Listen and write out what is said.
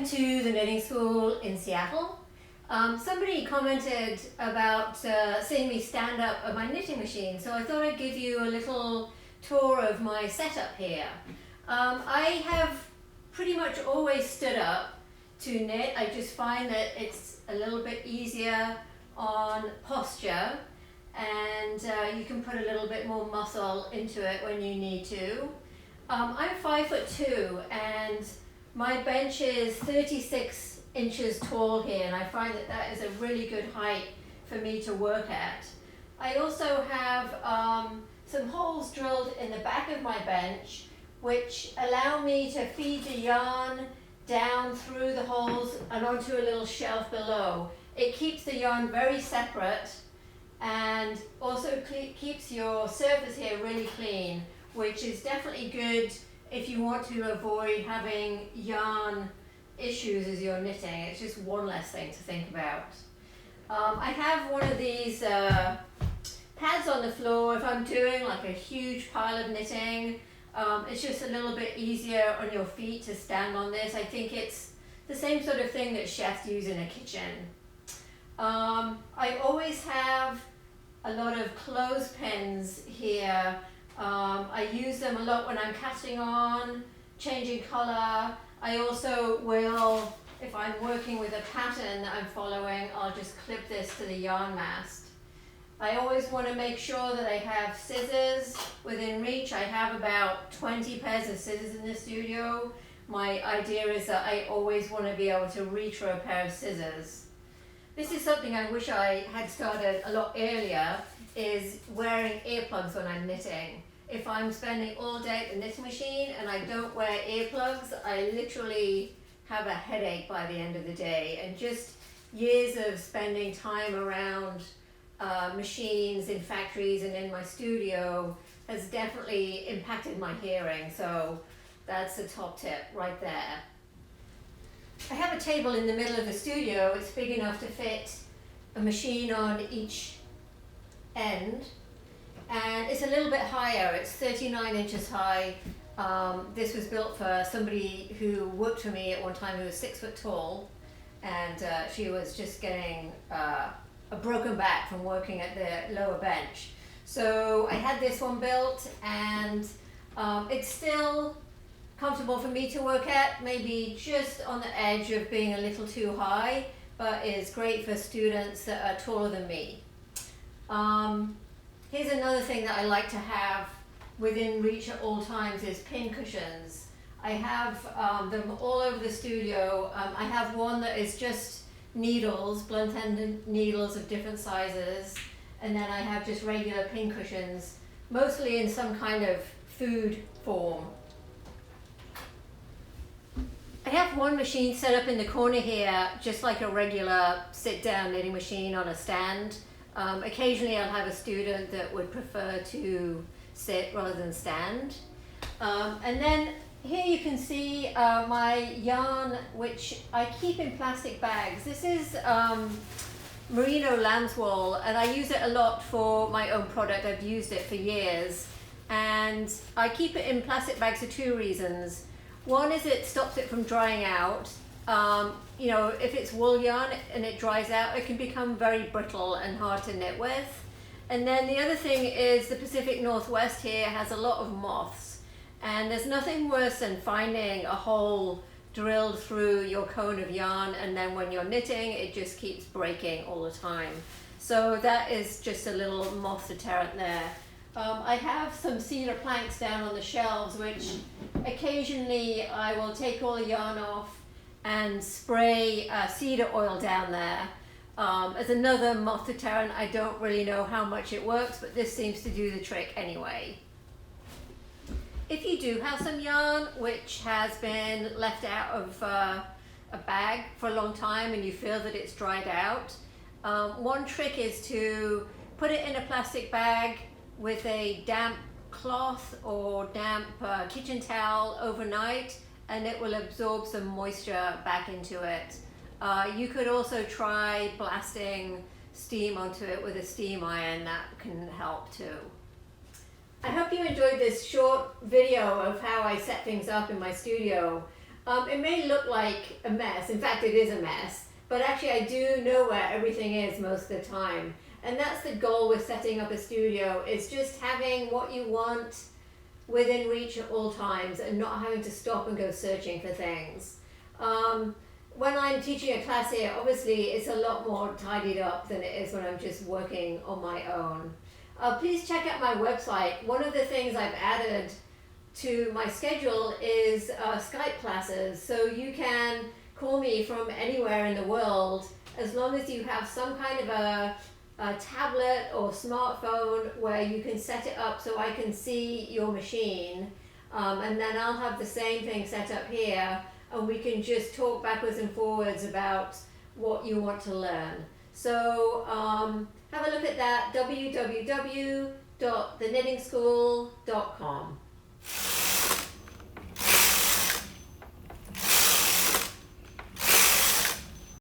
to the knitting school in Seattle. Somebody commented about seeing me stand up at my knitting machine, so I thought I'd give you a little tour of my setup here. I have pretty much always stood up to knit. I just find that it's a little bit easier on posture, and you can put a little bit more muscle into it when you need to. I'm 5'2", and my bench is 36 inches tall here, and I find that that is a really good height for me to work at. I also have some holes drilled in the back of my bench which allow me to feed the yarn down through the holes and onto a little shelf below. It keeps the yarn very separate and also keeps your surface here really clean, which is definitely good if you want to avoid having yarn issues as you're knitting. It's just one less thing to think about. I have one of these pads on the floor if I'm doing like a huge pile of knitting. It's just a little bit easier on your feet to stand on this. I think it's the same sort of thing that chefs use in a kitchen. I always have a lot of clothespins here. I use them a lot when I'm casting on, changing color. I also will, if I'm working with a pattern that I'm following, I'll just clip this to the yarn mast. I always want to make sure that I have scissors within reach. I have about 20 pairs of scissors in the studio. My idea is that I always want to be able to reach for a pair of scissors. This is something I wish I had started a lot earlier, is wearing earplugs when I'm knitting. If I'm spending all day at the knitting machine and I don't wear earplugs, I literally have a headache by the end of the day. And just years of spending time around machines in factories and in my studio has definitely impacted my hearing. So that's the top tip right there. I have a table in the middle of the studio. It's big enough to fit a machine on each end. And it's a little bit higher. It's 39 inches high. This was built for somebody who worked for me at one time who was 6 foot tall, and she was just getting a broken back from working at the lower bench. So I had this one built, and it's still comfortable for me to work at, maybe just on the edge of being a little too high, but is great for students that are taller than me. Here's another thing that I like to have within reach at all times is pincushions. I have them all over the studio. I have one that is just needles, blunt-ended needles of different sizes, and then I have just regular pincushions, mostly in some kind of food form. I have one machine set up in the corner here, just like a regular sit-down knitting machine on a stand. Occasionally I'll have a student that would prefer to sit rather than stand. And then here you can see my yarn, which I keep in plastic bags. This is merino lamb's wool, and I use it a lot for my own product. I've used it for years. And I keep it in plastic bags for two reasons. One is it stops it from drying out. You know, if it's wool yarn and it dries out, it can become very brittle and hard to knit with. And then the other thing is the Pacific Northwest here has a lot of moths, and there's nothing worse than finding a hole drilled through your cone of yarn, and then when you're knitting it just keeps breaking all the time. So that is just a little moth deterrent there. I have some cedar planks down on the shelves, which occasionally I will take all the yarn off and spray cedar oil down there. As another moth deterrent. I don't really know how much it works, but this seems to do the trick anyway. If you do have some yarn which has been left out of a bag for a long time and you feel that it's dried out, one trick is to put it in a plastic bag with a damp cloth or damp kitchen towel overnight, and it will absorb some moisture back into it. You could also try blasting steam onto it with a steam iron. That can help too. I hope you enjoyed this short video of how I set things up in my studio. It may look like a mess. In fact, it is a mess. But actually, I do know where everything is most of the time. And that's the goal with setting up a studio, is just having what you want within reach at all times and not having to stop and go searching for things. When I'm teaching a class here, obviously it's a lot more tidied up than it is when I'm just working on my own. Please check out my website. One of the things I've added to my schedule is Skype classes, so you can call me from anywhere in the world as long as you have some kind of a tablet or smartphone where you can set it up so I can see your machine, and then I'll have the same thing set up here, and we can just talk backwards and forwards about what you want to learn. So have a look at that, www.theknittingschool.com.